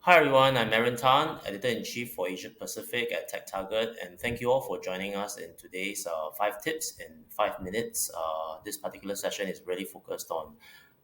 Hi everyone, I'm Aaron Tan, Editor-in-Chief for Asia Pacific at TechTarget, and thank you all for joining us in today's 5 tips in 5 minutes. This particular session is really focused on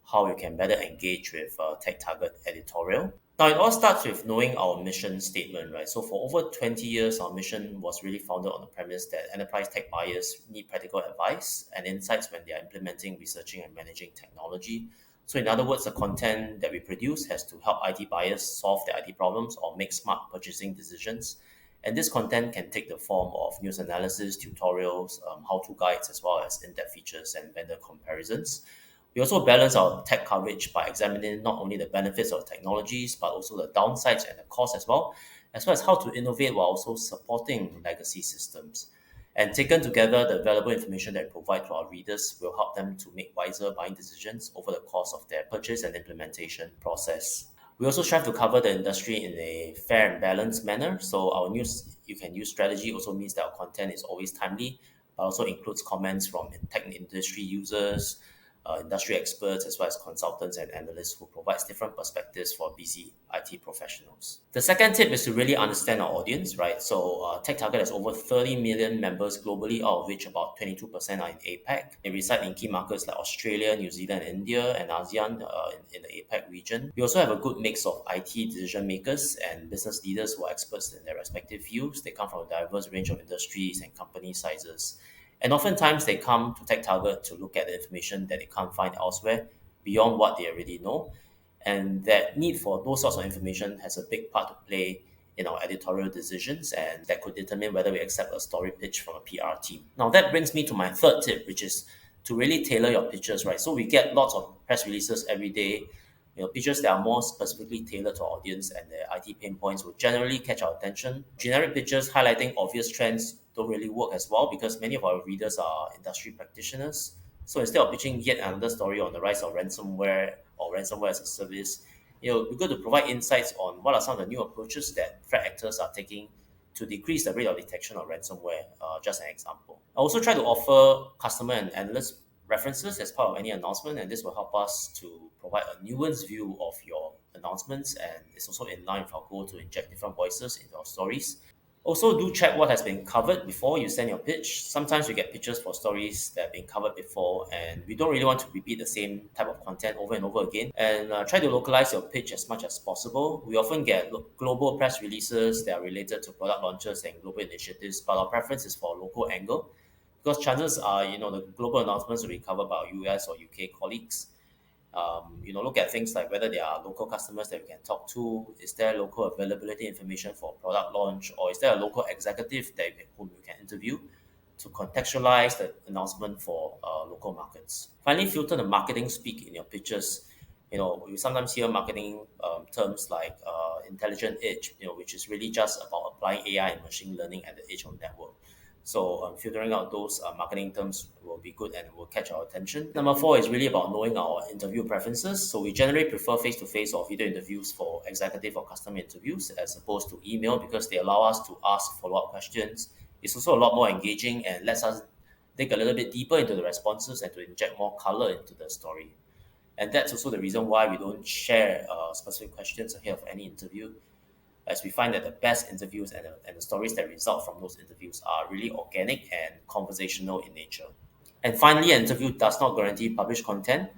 how you can better engage with TechTarget editorial. Now, it all starts with knowing our mission statement, right? So, for over 20 years, our mission was really founded on the premise that enterprise tech buyers need practical advice and insights when they are implementing, researching, and managing technology. So, in other words, the content that we produce has to help IT buyers solve their IT problems or make smart purchasing decisions. And this content can take the form of news analysis, tutorials, how-to guides, as well as in-depth features and vendor comparisons. We also balance our tech coverage by examining not only the benefits of technologies, but also the downsides and the costs as well as how to innovate while also supporting legacy systems. And taken together, the valuable information that we provide to our readers will help them to make wiser buying decisions over the course of their purchase and implementation process. We also strive to cover the industry in a fair and balanced manner. So our news you can use strategy also means that our content is always timely, but also includes comments from tech industry users, industry experts, as well as consultants and analysts who provides different perspectives for busy IT professionals. The second tip is to really understand our audience, right? So TechTarget has over 30 million members globally, out of which about 22% are in APAC. They reside in key markets like Australia, New Zealand, India, and ASEAN in the APAC region. We also have a good mix of IT decision makers and business leaders who are experts in their respective fields. They come from a diverse range of industries and company sizes. And oftentimes they come to TechTarget to look at the information that they can't find elsewhere beyond what they already know. And that need for those sorts of information has a big part to play in our editorial decisions, and that could determine whether we accept a story pitch from a PR team. Now that brings me to my third tip, which is to really tailor your pitches, right? So we get lots of press releases every day. Pitches that are more specifically tailored to our audience and their IT pain points will generally catch our attention. Generic pitches highlighting obvious trends don't really work as well because many of our readers are industry practitioners. So instead of pitching yet another story on the rise of ransomware or ransomware as a service, we're going to provide insights on what are some of the new approaches that threat actors are taking to decrease the rate of detection of ransomware, just an example. I also try to offer customer and analyst references as part of any announcement, and this will help us to provide a nuanced view of your announcements, and it's also in line with our goal to inject different voices into our stories. Also, do check what has been covered before you send your pitch. Sometimes we get pitches for stories that have been covered before, and we don't really want to repeat the same type of content over and over again. And try to localize your pitch as much as possible. We often get global press releases that are related to product launches and global initiatives, but our preference is for a local angle because chances are, the global announcements will be covered by our US or UK colleagues. Look at things like whether there are local customers that we can talk to. Is there local availability information for product launch, or is there a local executive whom you can interview to contextualize the announcement for local markets? Finally, filter the marketing speak in your pitches. We sometimes hear marketing terms like intelligent edge, which is really just about applying AI and machine learning at the edge of the network. So filtering out those marketing terms will be good and will catch our attention. Number four is really about knowing our interview preferences. So we generally prefer face-to-face or video interviews for executive or customer interviews as opposed to email because they allow us to ask follow-up questions. It's also a lot more engaging and lets us dig a little bit deeper into the responses and to inject more color into the story. And that's also the reason why we don't share specific questions ahead of any interview, as we find that the best interviews and the stories that result from those interviews are really organic and conversational in nature. And finally, an interview does not guarantee published content,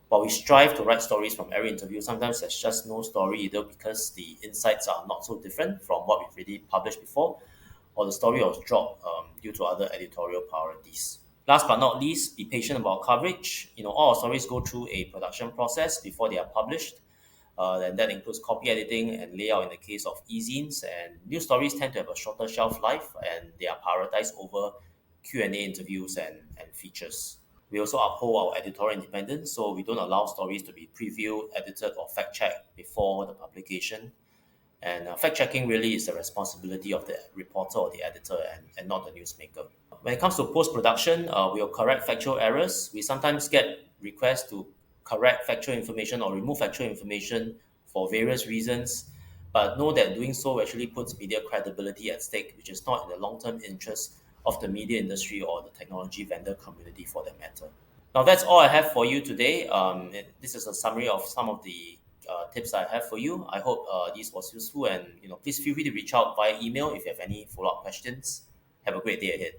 but we strive to write stories from every interview. Sometimes there's just no story either because the insights are not so different from what we've already published before, or the story was dropped due to other editorial priorities. Last but not least, be patient about coverage. All our stories go through a production process before they are published. And that includes copy editing and layout in the case of e-zines. And news stories tend to have a shorter shelf life, and they are prioritized over Q&A interviews and features. We also uphold our editorial independence, so we don't allow stories to be previewed, edited, or fact-checked before the publication. And fact-checking really is the responsibility of the reporter or the editor and not the newsmaker. When it comes to post-production, we'll correct factual errors. We sometimes get requests to correct factual information or remove factual information for various reasons, but know that doing so actually puts media credibility at stake, which is not in the long-term interest of the media industry or the technology vendor community for that matter. Now, that's all I have for you today. This is a summary of some of the tips I have for you. I hope this was useful, and please feel free to reach out via email if you have any follow up questions. Have a great day ahead.